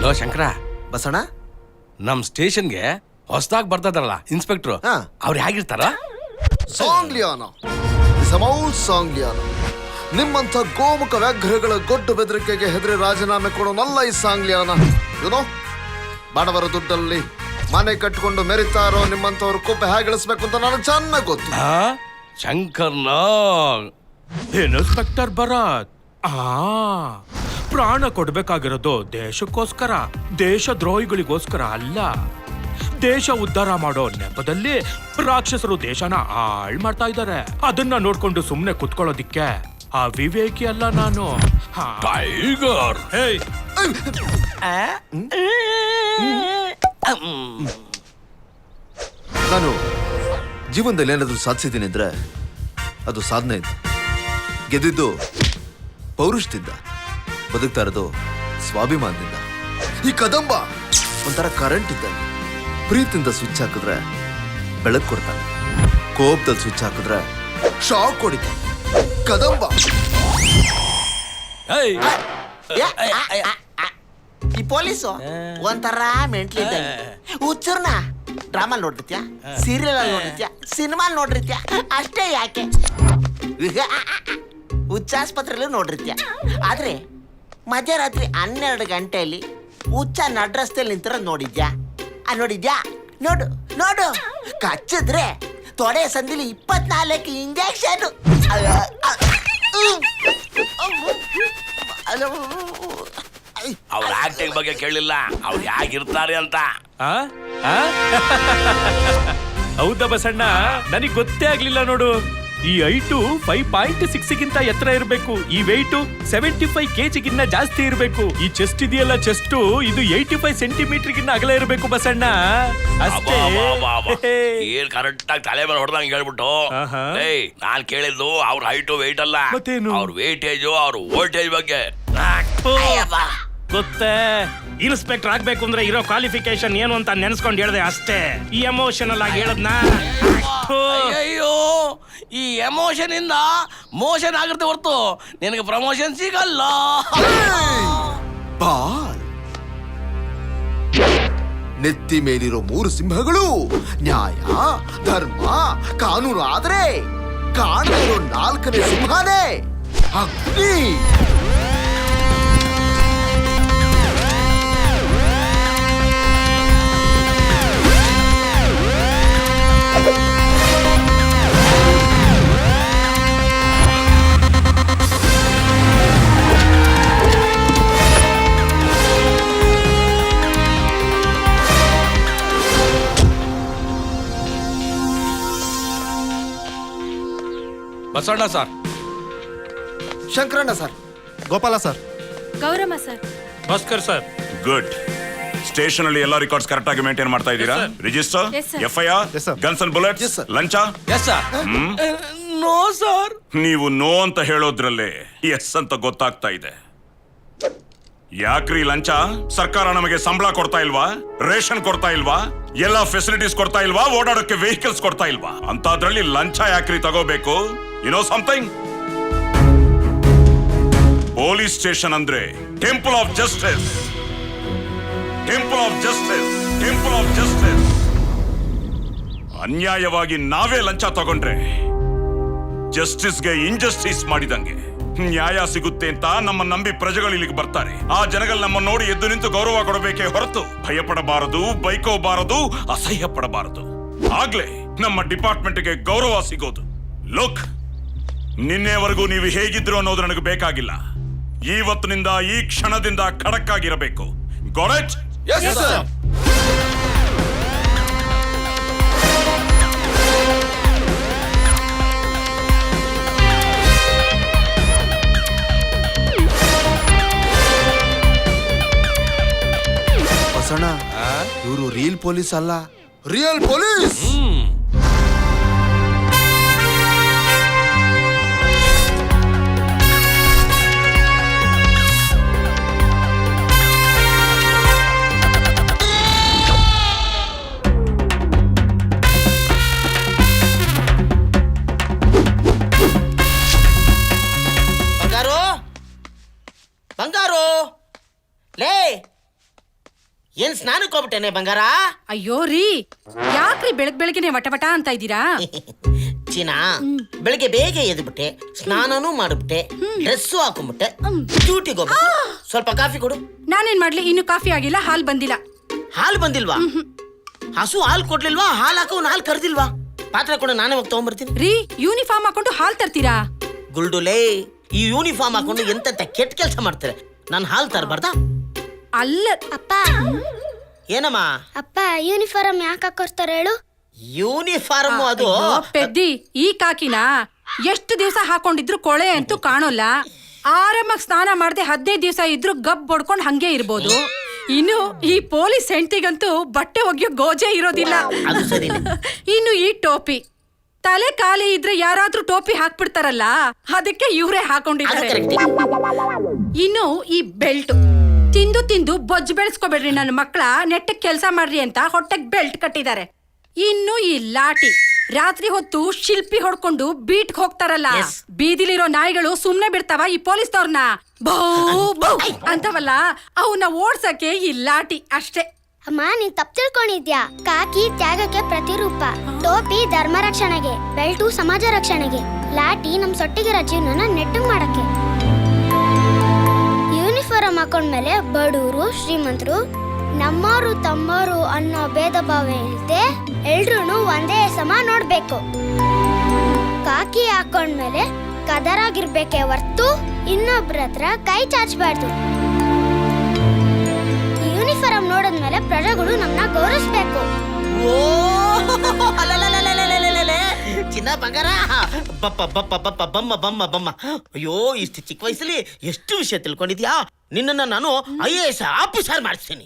Low Shankara, Basanna, ನಮ್ ಸ್ಟೇಷನ್ಗೆ ಹೊಸದಾಗಿ ಬರ್ತಾರಲ್ಲ ಇನ್ಸ್ಪೆಕ್ಟ್ರು, ಅವ್ರು ಹೇಗಿರ್ತಾರ? ಸಾಂಗ್ಲಿಯಾನ, ಸಾಂಗ್ಲಿಯಾನ. ನಿಮ್ಮಂಥ ಗೋಮುಖ ವ್ಯಾಘ್ರಗಳ ಗೊಡ್ಡು ಬೆದರಿಕೆಗೆ ಹೆದರಿ ರಾಜೀನಾಮೆ ಕೊಡೋನಲ್ಲ ಈ ಸಾಂಗ್ಲಿಯಾನ. ಏನೋ ಬಡವರ ದುಡ್ಡಲ್ಲಿ ಮನೆ ಕಟ್ಟಿಕೊಂಡು ಮೆರಿತಾರೋ ನಿಮ್ಮಂಥವ್ರು ಕೊಬ್ಬೆ ಹೇಗಿಳಿಸ್ಬೇಕು ಅಂತ ನನಗೆ ಚೆನ್ನಾಗಿ ಗೊತ್ತು. ಶಂಕರ್ನ ಇನ್ಸ್ಪೆಕ್ಟರ್ ಭರತ್, ಪ್ರಾಣ ಕೊಡ್ಬೇಕಾಗಿರೋದು ದೇಶಕ್ಕೋಸ್ಕರ, ದೇಶ ದ್ರೋಹಿಗಳಿಗೋಸ್ಕರ ಅಲ್ಲ. ದೇಶ ಉದ್ಧಾರ ಮಾಡೋ ನೆಪದಲ್ಲಿ ರಾಕ್ಷಸರು ದೇಶನ ಹಾಳ್ ಮಾಡ್ತಾ ಇದ್ದಾರೆ. ಅದನ್ನ ನೋಡ್ಕೊಂಡು ಸುಮ್ನೆ ಕುತ್ಕೊಳ್ಳೋದಿಕ್ಕೆ ಅವಿವೇಕಿ ಅಲ್ಲ ನಾನು. ಟೈಗರ್, ನಾನು ಜೀವನದಲ್ಲಿ ಏನಾದರೂ ಸಾಧಿಸಿದ್ದೀನಿ ಅಂದ್ರೆ ಅದು ಸಾಧನೆ ಇದೆ. ಗೆದ್ದಿದ್ದು ಪೌರುಷದಿಂದ, ಬದುಕ್ತಾ ಇರೋದು ಸ್ವಾಭಿಮಾನದಿಂದ. ಈ ಕದಂಬ ಒಂಥರ ಕರೆಂಟ್ ಇದ್ದಂಗೆ. ಪ್ರೀತಿಯಿಂದ ಸ್ವಿಚ್ ಹಾಕಿದ್ರೆ ಬೆಳಕು ಕೊಡ್ತಾನೆ, ಕೋಪದಲ್ಲಿ ಸ್ವಿಚ್ ಹಾಕಿದ್ರೆ ಶಾಕ್ ಹೊಡಿತಾನೆ. ಕದಂಬ ಈ ಪೊಲೀಸು ಒಂಥರ ಮೆಂಟ್ಲಿ ಇದ್ದಂಗೆ. ಹುಚ್ಚರ್ನ ಡ್ರಾಮಾ ನೋಡಿರ್ತ್ಯಾ, ಸೀರಿಯಲ್ ಅಲ್ಲಿ ನೋಡಿರ್ತ್ಯಾ, ಸಿನಿಮಾ ನೋಡಿರ್ತ್ಯಾ, ಅಷ್ಟೇ ಯಾಕೆ ಹುಚ್ಚಾಸ್ಪತ್ರೆಯಲ್ಲೂ ನೋಡಿರ್ತ್ಯಾ. ಆದ್ರೆ ಮಧ್ಯರಾತ್ರಿ 12 ಗಂಟೆಯಲ್ಲಿ ಹುಚ್ಚ ನಡ್ರಸ್ತೆಯಲ್ಲಿ ನಿಂತಿರೋದು ನೋಡಿದ್ಯಾ? ನೋಡಿದ್ಯಾ? ನೋಡು ನೋಡು, ಕಚ್ಚಿದ್ರೆ ತೊಡೆ ಸಂದಿಲಿ 24 ಇಂಜೆಕ್ಷನ್. ಅವ್ರ ಆಕ್ಟಿಂಗ್ ಬಗ್ಗೆ ಕೇಳಿಲ್ಲ, ಅವ್ರು ಹೇಗಿರ್ತಾರೆ ಅಂತ. ಹೌದಾ ಬಸಣ್ಣ, ನನಗ್ ಗೊತ್ತೇ ಆಗ್ಲಿಲ್ಲ ನೋಡು. ಈ ಹೈಟು 5.6 ಗಿಂತ ಎತ್ತರ ಇರಬೇಕು, ಈ ವೆಯ್ಟು 75 kg ಜಾಸ್ತಿ ಇರಬೇಕು. ಈ ಚೆಸ್ಟ್ ಇದೆಯಲ್ಲ, ಚೆಸ್ಟ್ ಇದು 85 ಸೆಂಟಿಮೀಟರ್ ಗಿನ್ನ ಅಗಲ ಇರಬೇಕು ಬಸಣ್ಣ. ಅಷ್ಟೇ. ಏನ್ ಕರೆಕ್ಟ್ ಆಗಿ ತಲೆ ಮೇಲೆ ಹೊಡೆದಂಗೆ ಹೇಳ್ಬಿಟ್ಟು. ನಾನ್ ಕೇಳಿದ್ದು ಅವ್ರ ಹೈಟು ವೆಯ್ಟ್ ಅಲ್ಲ, ಅವ್ರ ವೇಟೇಜು, ಅವ್ರ ವೋಲ್ಟೇಜ್ ಬಗ್ಗೆ. ಗೊತ್ತೇ, ಇನ್ಸ್ಪೆಕ್ಟರ್ ಆಗ್ಬೇಕು ಅಂದ್ರೆ ಇರೋ ಕ್ವಾಲಿಫಿಕೇಶನ್ ಏನು ಅಂತ ನೆನ್ಸ್ಕೊಂಡು ಹೇಳ್ದೆ ಅಷ್ಟೇ. ಈ ಎಮೋಷನಲ್ ಆಗಿ ಹೇಳದ್ನ. ಅಯ್ಯೋ, ಈ ಎಮೋಷನ್ ಇಂದ ಮೋಷನ್ ಆಗಿರುತ್ತೆ ಹೊರತು ನಿನಗೆ ಪ್ರಮೋಷನ್ ಸಿಗಲ್ಲ. ಬಾಲ್ ನೆತ್ತಿ ಮೇಲಿರೋ 3 ಸಿಂಹಗಳು ನ್ಯಾಯ, ಧರ್ಮ, ಕಾನೂನು ಆದ್ರೆ ಕಾಣದೇ ಇರೋ 4ನೇ ಸಿಂಹನೇ Agni. Basanna sir, Shankaranna sir, Gopala sir, Gowramma sir, Bhaskar sir. Good. Station ಅಲ್ಲಿ ಎಲ್ಲ ರೆಕಾರ್ಡ್ಸ್ ಕರೆಕ್ಟ್ ಆಗಿ ಮೇಂಟೈನ್ ಮಾಡ್ತಾ ಇದ್ದೀರಾ? Register, FIR, guns and bullets, ಲಂಚ? No sir. ನೀವು ನೋ ಅಂತ ಹೇಳೋದ್ರಲ್ಲೇ ಎಸ್ ಅಂತ ಗೊತ್ತಾಗ್ತಾ ಇದೆ. ಯಾಕ್ರಿ ಲಂಚ? ಸರ್ಕಾರ ನಮಗೆ ಸಂಬಳ ಕೊಡ್ತಾ ಇಲ್ವಾ? ರೇಷನ್ ಕೊಡ್ತಾ ಇಲ್ವಾ? ಎಲ್ಲ ಫೆಸಿಲಿಟೀಸ್ ಕೊಡ್ತಾ ಇಲ್ವಾ? ಓಡಾಡೋಕೆ ವೆಹಿಕಲ್ಸ್ ಕೊಡ್ತಾ ಇಲ್ವಾ? ಅಂತದ್ರಲ್ಲಿ ಲಂಚ ಯಾಕ್ರಿ ತಗೋಬೇಕು? You know something? Police station ಅಂದ್ರೆ temple of justice, temple of justice, temple of justice. ಅನ್ಯಾಯವಾಗಿ ನಾವೇ ಲಂಚ ತಗೊಂಡ್ರೆ ಜಸ್ಟಿಸ್ಗೆ ಇಂಜಸ್ಟಿಸ್ ಮಾಡಿದಂಗೆ. ನ್ಯಾಯ ಸಿಗುತ್ತೆ ಅಂತ ನಮ್ಮ ನಂಬಿ ಪ್ರಜೆಗಳು ಇಲ್ಲಿಗೆ ಬರ್ತಾರೆ. ಆ ಜನಗಳು ನಮ್ಮ ನೋಡಿ ಎದ್ದು ನಿಂತು ಗೌರವ ಕೊಡಬೇಕೇ ಹೊರತು ಭಯಪಡಬಾರದು, ಬೈಕೋಬಾರದು, ಅಸಹ್ಯ ಪಡಬಾರದು. ಆಗ್ಲೇ ನಮ್ಮ ಡಿಪಾರ್ಟ್ಮೆಂಟ್ಗೆ ಗೌರವ ಸಿಗೋದು. ಲುಕ್, ನಿನ್ನೆವರೆಗೂ ನೀವು ಹೇಗಿದ್ರು ಅನ್ನೋದು ನನಗೆ ಬೇಕಾಗಿಲ್ಲ. ಇವತ್ತಿನಿಂದ, ಈ ಕ್ಷಣದಿಂದ ಖಡಕ್ ಆಗಿರಬೇಕು. Got it? Yes, sir. Basanna, ಇವರು ರಿಯಲ್ ಪೊಲೀಸ್ ಅಲ್ಲ, ರಿಯಲ್ ಪೊಲೀಸ್. ಬಂಗಾರು, ಬಂಗಾರು, ಲೇ ಏನ್ ಸ್ನಾನಕ್ಕೆ ಹೋಗ್ಬಿಟ್ಟೇನೆ ಬಂಗಾರ? ಅಯ್ಯೋ ರೀ, ಯಾಕ್ರಿ ಬೆಳಗ್ಗೆನೆ ವಟ ಅಂತ ಇದ್ದೀರಾ? ಚೀನಾ, ಬೆಳಿಗ್ಗೆ ಬೇಗ ಎದ್ಬಿಟ್ಟೆ, ಸ್ನಾನನೂ ಮಾಡ್ಬಿಟ್ಟೆ, ಡ್ರೆಸ್ಸು ಹಾಕೊಂಡ್ಬಿಟ್ಟೆ, ಡ್ಯೂಟಿಗೆ ಹೋಗ್ಬಿಟ್ಟೆ. ಸ್ವಲ್ಪ ಕಾಫಿ ಕೊಡು. ನಾನೇನ್ ಮಾಡ್ಲಿ, ಇನ್ನು ಕಾಫಿ ಆಗಿಲ್ಲ, ಹಾಲ್ ಬಂದಿಲ್ಲ. ಹಾಲು ಬಂದಿಲ್ವಾ? ಹಸು ಹಾಲು ಕೊಡ್ಲಿಲ್ವಾ? ಹಾಲು ಹಾಕೋ ಹಾಲು ಕರ್ದಿಲ್ವಾ? ಪಾತ್ರೆ ಕೊಡು, ನಾನೇ ಹೋಗಿ ತಗೊಂಡ್ಬರ್ತೀನಿ. ರೀ, ಯೂನಿಫಾರ್ಮ್ ಹಾಕೊಂಡು ಹಾಲ್ ತರ್ತೀರಾ? ಗುಲ್ಡುಲೇ, ಈ ಯೂನಿಫಾರ್ಮ್ ಹಾಕೊಂಡು ಎಂತೆಂತ ಕೆಟ್ಟ ಕೆಲಸ ಮಾಡ್ತಾರೆ. ನಾನು ಹಾಲು ತರಬಾರ್ದಾ? ಅಲ್ಲ ಅಪ್ಪ ಏನಮ್ಮ? ಅಪ್ಪ ಯೂನಿಫಾರ್ಮ್ ಯಾಕೆ ಹಾಕೋರ್ತಾರೆ ಹೇಳು? ಯೂನಿಫಾರ್ಮ್ ಅದು. ಅಯ್ಯೋ, ಪೆದ್ದಿ, ಈ ಕಾಕಿನ ಎಷ್ಟು ದಿವಸ ಹಾಕೊಂಡಿದ್ರು ಕೊಳೆ ಅಂತೂ ಕಾಣೋಲ್ಲ. ಆರಾಮಾಗಿ ಸ್ನಾನ ಮಾಡದೆ 15 ದಿವಸ ಇದ್ರು ಗಬ್ ಬಡ್ಕೊಂಡ್ ಹಂಗೆ ಇರ್ಬೋದು. ಇನ್ನು ಈ ಪೊಲೀಸ್ ಹೆಂಡತಿಗಂತೂ ಬಟ್ಟೆ ಒಗೆಯೋ ಗೋಜೆ ಇರೋದಿಲ್ಲ. ಅದು ಸರಿ. ಇನ್ನು ಈ ಟೋಪಿ, ತಲೆ ಖಾಲಿ ಇದ್ರೆ ಯಾರಾದ್ರೂ ಟೋಪಿ ಹಾಕ್ಬಿಡ್ತಾರಲ್ಲ, ಅದಕ್ಕೆ ಇವ್ರೇ ಹಾಕೊಂಡಿದ್ದಾರೆ. ಇನ್ನು ಈ ಬೆಲ್ಟ್, ತಿಂದು ತಿಂದು ಬೊಜ್ಜು ಬೆಳೆಸ್ಕೋಬೇಡ್ರಿ ನನ್ನ ಮಕ್ಕಳ, ನೆಟ್ಟಗ್ ಕೆಲ್ಸ ಮಾಡ್ರಿ ಅಂತ ಹೊಟ್ಟೆಗ್ ಬೆಲ್ಟ್ ಕಟ್ಟಿದ್ದಾರೆ. ಇನ್ನು ಈ ಲಾಟಿ, ರಾತ್ರಿ ಹೊತ್ತು ಶಿಲ್ಪಿ ಹೊಡ್ಕೊಂಡು ಬೀಟ್ಗೆ ಹೋಗ್ತಾರಲ್ಲ, ಬೀದಿಲಿರೋ ನಾಯಿಗಳು ಸುಮ್ನೆ ಬಿಡ್ತಾವ ಈ ಪೊಲೀಸ್ನವ್ರನ್ನ? ಬೌ ಬೌ ಅಂತವಲ್ಲ, ಅವನ್ನ ಓಡ್ಸಕ್ಕೆ ಈ ಲಾಟಿ ಅಷ್ಟೇ. ಅಮ್ಮ, ನೀನ್ ತಪ್ಪು ತಿಳ್ಕೊಂಡಿದ್ಯಾ. ಕಾಕಿ ತ್ಯಾಗಕ್ಕೆ ಪ್ರತಿರೂಪ, ಟೋಪಿ ಧರ್ಮ ರಕ್ಷಣೆಗೆ, ಬೆಲ್ಟು ಸಮಾಜ ರಕ್ಷಣೆಗೆ, ಲಾಟಿ ನಮ್ ಸೊಟ್ಟಿಗಿರೋ ಜೀವನನ ನೆಟ್ಟಗ್ ಮಾಡಕ್ಕೆ. ಯೂನಿಫಾರ್ಮ್ ಹಾಕೊಂಡ್ಮೇಲೆ ಬಡವರು ಶ್ರೀಮಂತರು, ನಮ್ಮವರು ತಮ್ಮವರು ಅನ್ನೋ ಭೇದ ಭಾವ ಇಲ್ದೆ ಎಲ್ರೂ ಒಂದೇ ಸಮ ನೋಡ್ಬೇಕು. ಕಾಕಿ ಹಾಕೊಂಡ್ಮೇಲೆ ಕದರಾಗಿರ್ಬೇಕೆ ಹೊರ್ತು ಇನ್ನೊಬ್ರ ಹತ್ರ ಕೈ ಚಾಚಬಾರ್ದು. ಯೂನಿಫಾರ್ಮ್ ನೋಡಿದ್ಮೇಲೆ ಪ್ರಜೆಗಳು ನಮ್ಮನ್ನ ಗೌರವಿಸ್ಬೇಕು. ಓ ಚಿನ್ನ ಬಂಗಾರ, ಬಪ್ಪ ಬಪ್ಪ ಬಪ್ಪ ಬಮ್ಮ ಬಮ್ಮ ಬಮ್ಮ. ಅಯ್ಯೋ, ಇಷ್ಟು ಚಿಕ್ಕ ವಯಸ್ಸಲ್ಲಿ ಎಷ್ಟು ವಿಷಯ ತಿಳ್ಕೊಂಡಿದ್ಯಾ. ನಿನ್ನನ್ನ ನಾನು IAS ಆಫೀಸರ್ ಮಾಡಿಸ್ತೀನಿ.